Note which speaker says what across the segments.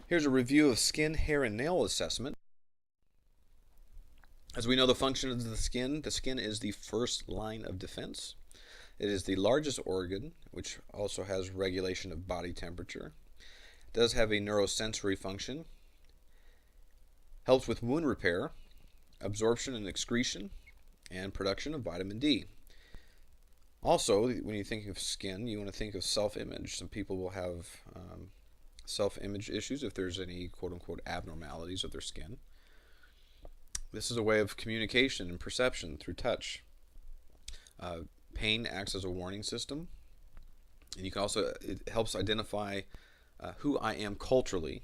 Speaker 1: Here's a review of skin, hair, and nail assessment. As we know the function of the skin is the first line of defense. It is the largest organ, which also has regulation of body temperature. It does have a neurosensory function. Helps with wound repair, absorption and excretion, and production of vitamin D. Also, when you think of skin, you want to think of self-image. Some people will have self-image issues if there's any quote-unquote abnormalities of their skin. This is a way of communication and perception through touch. Pain acts as a warning system, and it helps identify who I am culturally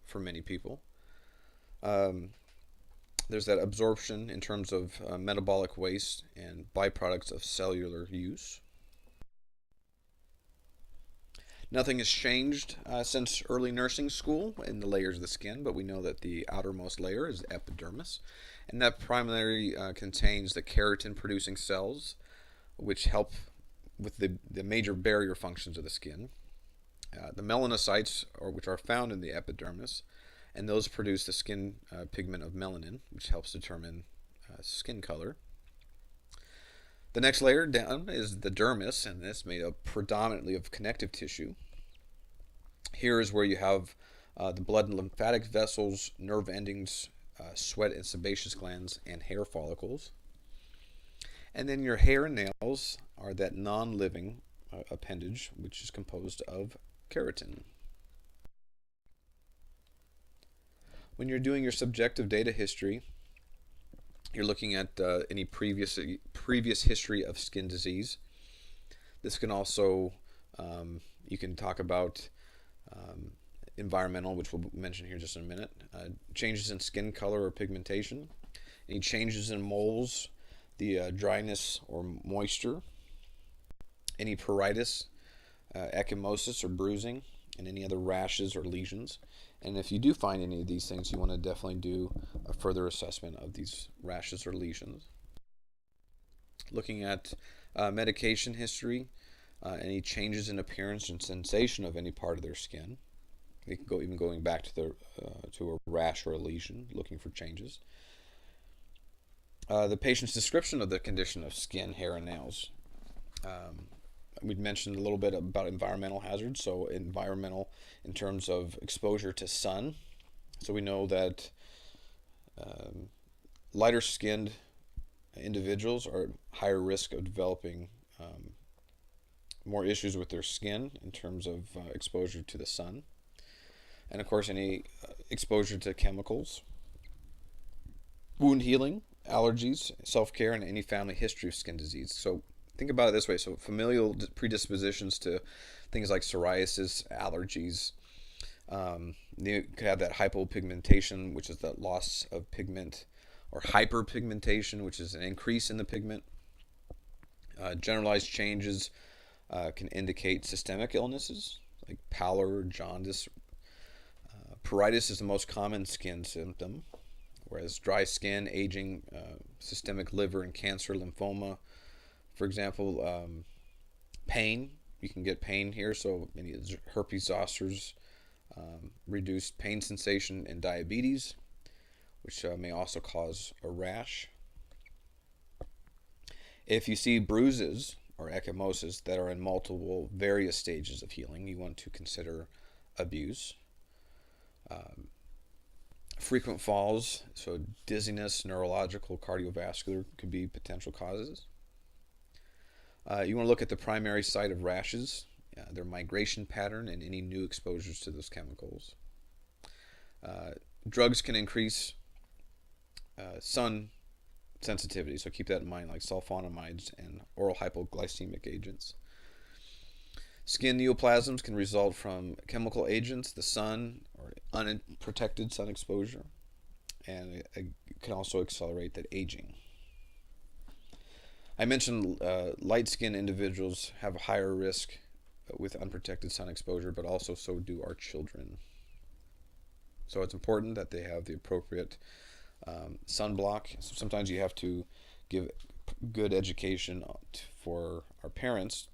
Speaker 1: for many people. There's that absorption in terms of metabolic waste and byproducts of cellular use. Nothing has changed since early nursing school in the layers of the skin, but we know that the outermost layer is the epidermis, and that primarily contains the keratin-producing cells, which help with the major barrier functions of the skin. The melanocytes, which are found in the epidermis, and those produce the skin pigment of melanin, which helps determine skin color. The next layer down is the dermis, and it's made up predominantly of connective tissue. Here is where you have the blood and lymphatic vessels, nerve endings, sweat and sebaceous glands, and hair follicles. And then your hair and nails are that non-living appendage, which is composed of keratin. When you're doing your subjective data history, you're looking at any previous history of skin disease. This can also, you can talk about environmental, which we'll mention here just in a minute, changes in skin color or pigmentation, any changes in moles, the dryness or moisture, any pruritus, ecchymosis or bruising, and any other rashes or lesions. And if you do find any of these things, you want to definitely do a further assessment of these rashes or lesions. Looking at medication history, any changes in appearance and sensation of any part of their skin. They can go even going back to a rash or a lesion, looking for changes. The patient's description of the condition of skin, hair, and nails. We'd mentioned a little bit about environmental hazards. So environmental in terms of exposure to sun. So we know that lighter skinned individuals are at higher risk of developing more issues with their skin in terms of exposure to the sun. And of course, any exposure to chemicals. Wound healing, allergies, self-care, and any family history of skin disease. So think about it this way. So familial predispositions to things like psoriasis, allergies. You could have that hypopigmentation, which is the loss of pigment, or hyperpigmentation, which is an increase in the pigment. Generalized changes can indicate systemic illnesses like pallor, jaundice. Pruritus is the most common skin symptom, whereas dry skin, aging, systemic liver and cancer, lymphoma. For example, pain, you can get pain here, so many herpes zosters, reduced pain sensation, and diabetes, which may also cause a rash. If you see bruises or ecchymosis that are in multiple various stages of healing, you want to consider abuse. Frequent falls, so dizziness, neurological, cardiovascular could be potential causes. You want to look at the primary site of rashes, their migration pattern, and any new exposures to those chemicals. Drugs can increase sun sensitivity, so keep that in mind, like sulfonamides and oral hypoglycemic agents. Skin neoplasms can result from chemical agents, the sun, or unprotected sun exposure, and it can also accelerate that aging. I mentioned light-skinned individuals have a higher risk with unprotected sun exposure, but also so do our children. So it's important that they have the appropriate sunblock. Sometimes you have to give good education for our parents,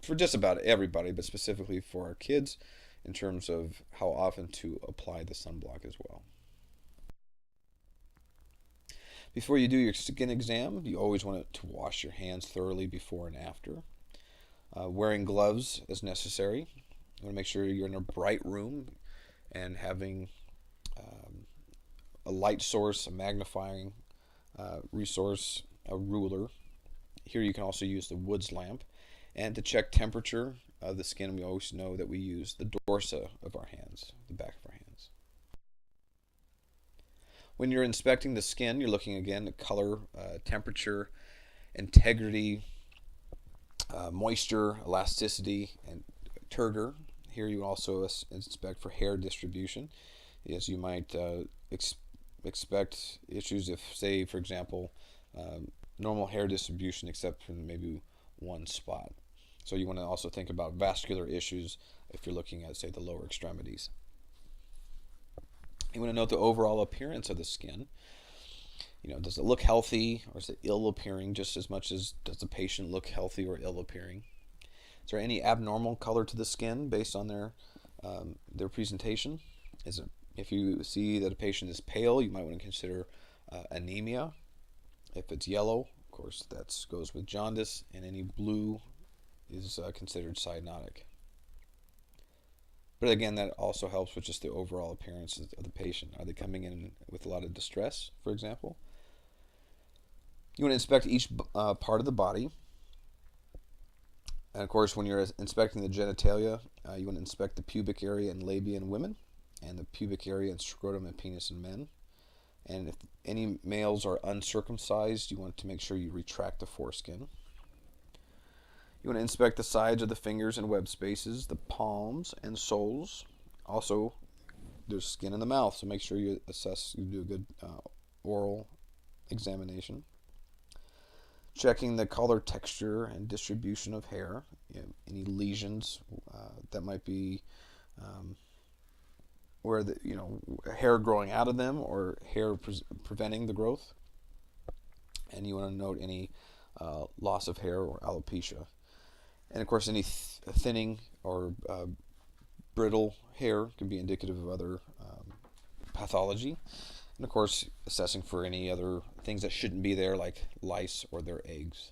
Speaker 1: for just about everybody, but specifically for our kids. in terms of how often to apply the sunblock as well. Before you do your skin exam, you always want to wash your hands thoroughly before and after. Wearing gloves is necessary. You want to make sure you're in a bright room and having a light source, a magnifying resource, a ruler. Here you can also use the Woods lamp. And to check temperature of the skin, we always know that we use the dorsa of our hands, the back of our hands. When you're inspecting the skin, you're looking again at color, temperature, integrity, moisture, elasticity, and turgor. Here you also inspect for hair distribution, as you might expect issues if, say, for example, normal hair distribution except for maybe one spot. So you want to also think about vascular issues if you're looking at, say, the lower extremities. You want to note the overall appearance of the skin. Does it look healthy or is it ill appearing just as much as does the patient look healthy or ill appearing? Is there any abnormal color to the skin based on their presentation? If you see that a patient is pale, you might want to consider anemia. If it's yellow, of course, that goes with jaundice, and any blue is considered cyanotic. But again, that also helps with just the overall appearance of the patient. Are they coming in with a lot of distress, for example? You want to inspect each part of the body. And of course, when you're inspecting the genitalia, you want to inspect the pubic area and labia in women, and the pubic area and scrotum and penis in men. And if any males are uncircumcised, you want to make sure you retract the foreskin. You want to inspect the sides of the fingers and web spaces, the palms and soles. Also, there's skin in the mouth, so make sure you do a good oral examination. Checking the color, texture, and distribution of hair. Any lesions that might be where hair growing out of them or hair preventing the growth. And you want to note any loss of hair or alopecia. And of course, any thinning or brittle hair can be indicative of other pathology. And of course, assessing for any other things that shouldn't be there, like lice or their eggs.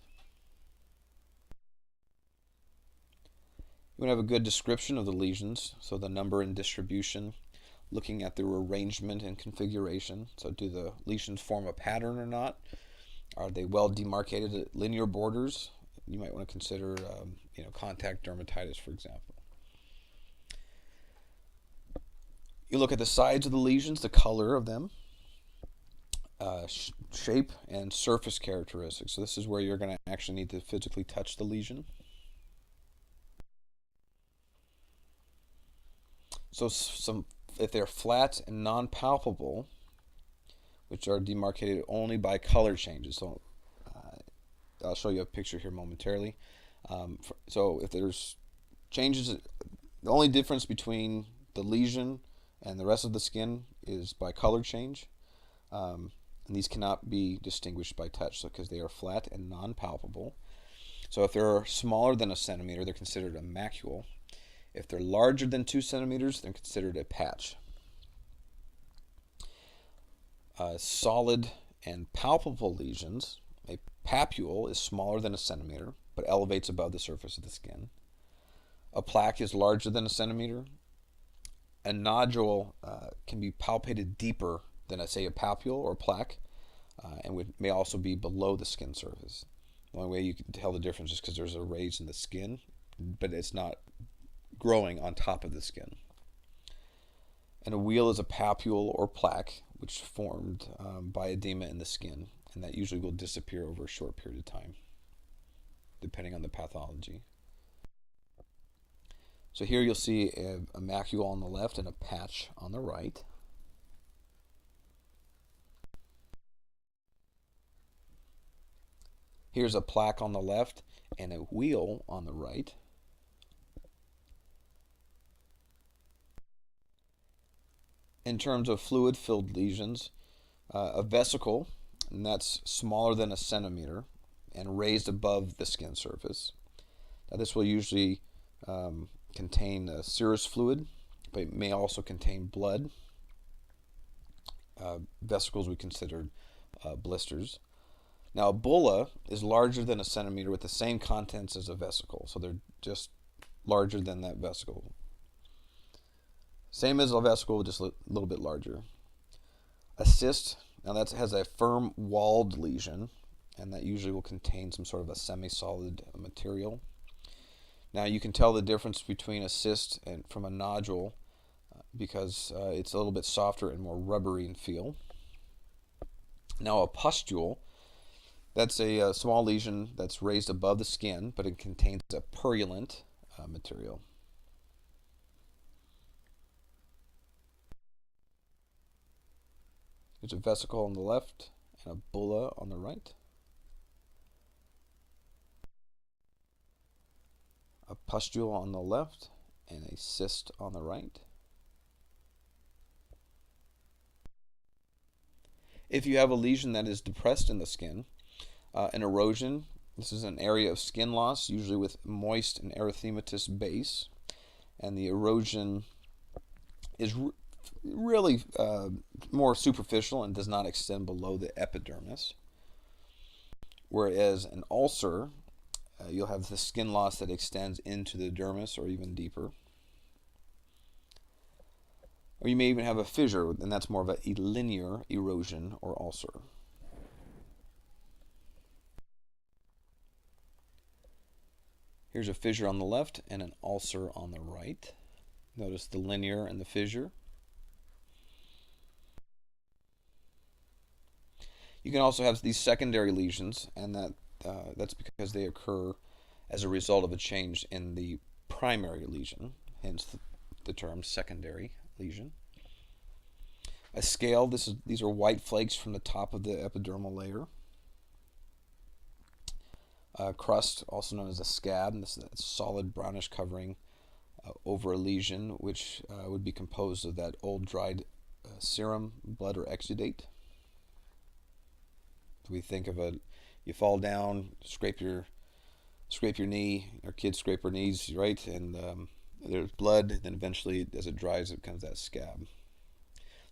Speaker 1: You want to have a good description of the lesions, so the number and distribution, looking at their arrangement and configuration. So do the lesions form a pattern or not? Are they well demarcated at linear borders? You might want to consider contact dermatitis, for example. You look at the sides of the lesions, the color of them, shape, and surface characteristics. So this is where you're going to actually need to physically touch the lesion. So if they're flat and non-palpable, which are demarcated only by color changes. So I'll show you a picture here momentarily. So if there's changes, the only difference between the lesion and the rest of the skin is by color change. And these cannot be distinguished by touch because they are flat and non-palpable. So if they're smaller than a centimeter, they're considered a macule. If they're larger than 2 centimeters, they're considered a patch. Solid and palpable lesions, a papule is smaller than a centimeter, but elevates above the surface of the skin. A plaque is larger than a centimeter. A nodule can be palpated deeper than, say, a papule or plaque, and may also be below the skin surface. The only way you can tell the difference is because there's a raise in the skin, but it's not growing on top of the skin. And a wheal is a papule or plaque which formed by edema in the skin, and that usually will disappear over a short period of time, depending on the pathology. So here you'll see a macule on the left and a patch on the right. Here's a plaque on the left and a wheal on the right. In terms of fluid-filled lesions, a vesicle, and that's smaller than a centimeter and raised above the skin surface. Now this will usually contain serous fluid, but it may also contain blood. Vesicles we considered blisters. Now, a bulla is larger than a centimeter with the same contents as a vesicle, so they're just larger than that vesicle. Same as a vesicle, just a little bit larger. A cyst, now that has a firm walled lesion, and that usually will contain some sort of a semi-solid material. Now you can tell the difference between a cyst and from a nodule because it's a little bit softer and more rubbery in feel. Now a pustule, that's a small lesion that's raised above the skin, but it contains a purulent material. There's a vesicle on the left and a bulla on the right. A pustule on the left and a cyst on the right. If you have a lesion that is depressed in the skin, an erosion, this is an area of skin loss, usually with moist and erythematous base, and the erosion is really more superficial and does not extend below the epidermis. Whereas an ulcer, you'll have the skin loss that extends into the dermis or even deeper. Or you may even have a fissure, and that's more of a linear erosion or ulcer. Here's a fissure on the left and an ulcer on the right. Notice the linear and the fissure. You can also have these secondary lesions, and that's because they occur as a result of a change in the primary lesion, hence the term secondary lesion. A scale, these are white flakes from the top of the epidermal layer. Crust, also known as a scab, and this is a solid brownish covering over a lesion, which would be composed of that old dried serum, blood, or exudate. So we think of you fall down, scrape your knee, or kids scrape their knees, right? And there's blood, then eventually, as it dries, it becomes that scab.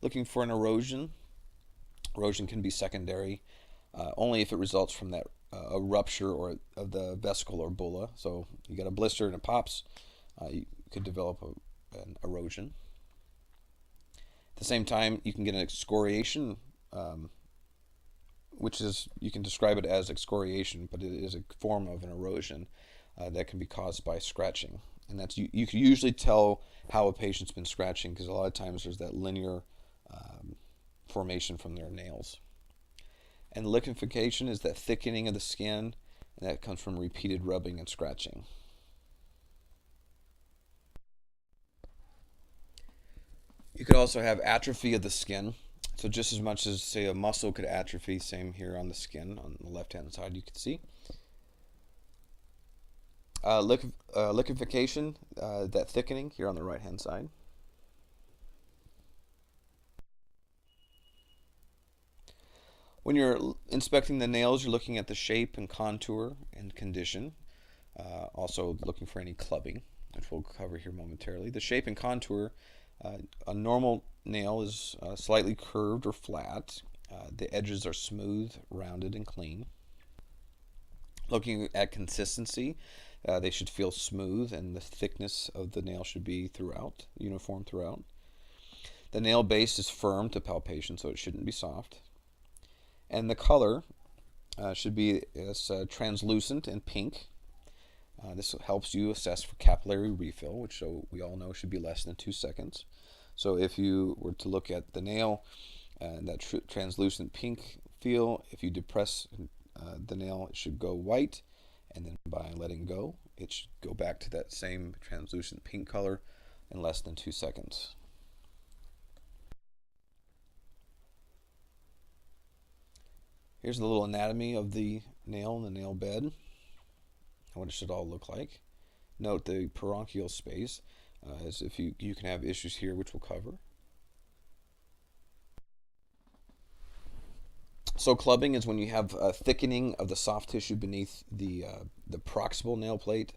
Speaker 1: Looking for an erosion. Erosion can be secondary, only if it results from that a rupture or of the vesicle or bulla. So you got a blister and it pops, you could develop an erosion. At the same time, you can get an excoriation, which is, you can describe it as excoriation, but it is a form of an erosion that can be caused by scratching. And that's you can usually tell how a patient's been scratching because a lot of times there's that linear formation from their nails. And lichenification is that thickening of the skin, and that comes from repeated rubbing and scratching. You could also have atrophy of the skin. So just as much as, say, a muscle could atrophy, same here on the skin, on the left-hand side you can see. Lichenification, that thickening here on the right-hand side. When you're inspecting the nails, you're looking at the shape and contour and condition. Also looking for any clubbing, which we'll cover here momentarily. The shape and contour, a normal nail is slightly curved or flat. The edges are smooth, rounded, and clean. Looking at consistency, they should feel smooth, and the thickness of the nail should be uniform throughout. The nail base is firm to palpation, so it shouldn't be soft. And the color should be translucent and pink. This helps you assess for capillary refill, which we all know should be less than 2 seconds. So if you were to look at the nail, that translucent pink feel, if you depress the nail, it should go white, and then by letting go, it should go back to that same translucent pink color in less than 2 seconds. Here's the little anatomy of the nail and the nail bed, and what it should all look like. Note the peronchial space, as if you can have issues here, which we'll cover. So clubbing is when you have a thickening of the soft tissue beneath the proximal nail plate.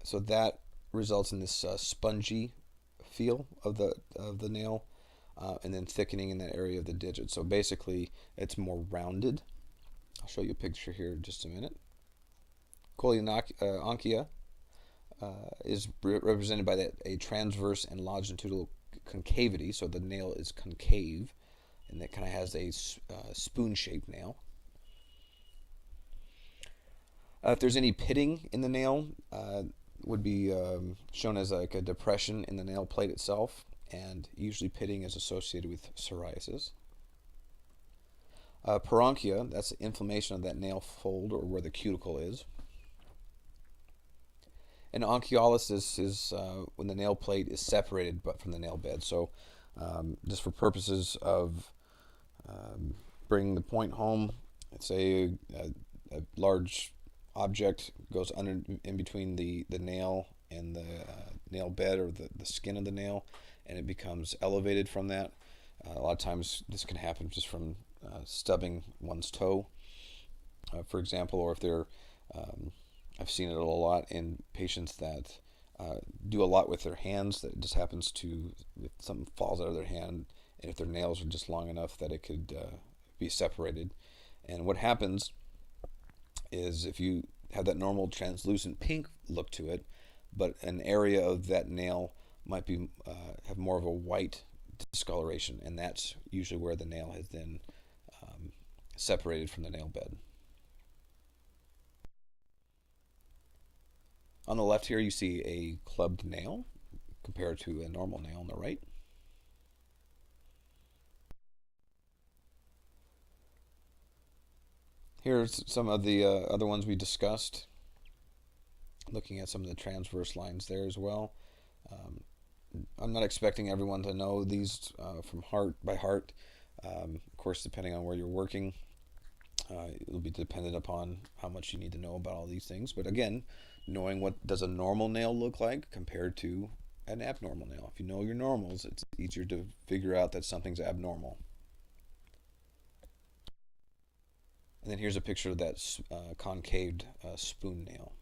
Speaker 1: So that results in this spongy feel of the nail, and then thickening in that area of the digit. So basically, it's more rounded. I'll show you a picture here in just a minute. Coleonychia is represented by a transverse and longitudinal concavity, so the nail is concave, and that kind of has a spoon-shaped nail. If there's any pitting in the nail, would be shown as like a depression in the nail plate itself, and usually pitting is associated with psoriasis. Peronchia, that's inflammation of that nail fold or where the cuticle is. And onycholysis is when the nail plate is separated but from the nail bed. So just for purposes of bringing the point home, let's say a large object goes in between the nail and the nail bed or the skin of the nail, and it becomes elevated from that. A lot of times this can happen just from stubbing one's toe, for example, or if they're I've seen it a lot in patients that do a lot with their hands, that it just happens to, if something falls out of their hand, and if their nails are just long enough that it could be separated. And what happens is if you have that normal translucent pink look to it, but an area of that nail might be have more of a white discoloration, and that's usually where the nail has then separated from the nail bed. On the left here, you see a clubbed nail compared to a normal nail on the right. Here's some of the other ones we discussed, looking at some of the transverse lines there as well. I'm not expecting everyone to know these from heart by heart. Of course, depending on where you're working, it'll be dependent upon how much you need to know about all these things. But again, knowing what does a normal nail look like compared to an abnormal nail. If you know your normals, it's easier to figure out that something's abnormal. And then here's a picture of that concaved spoon nail.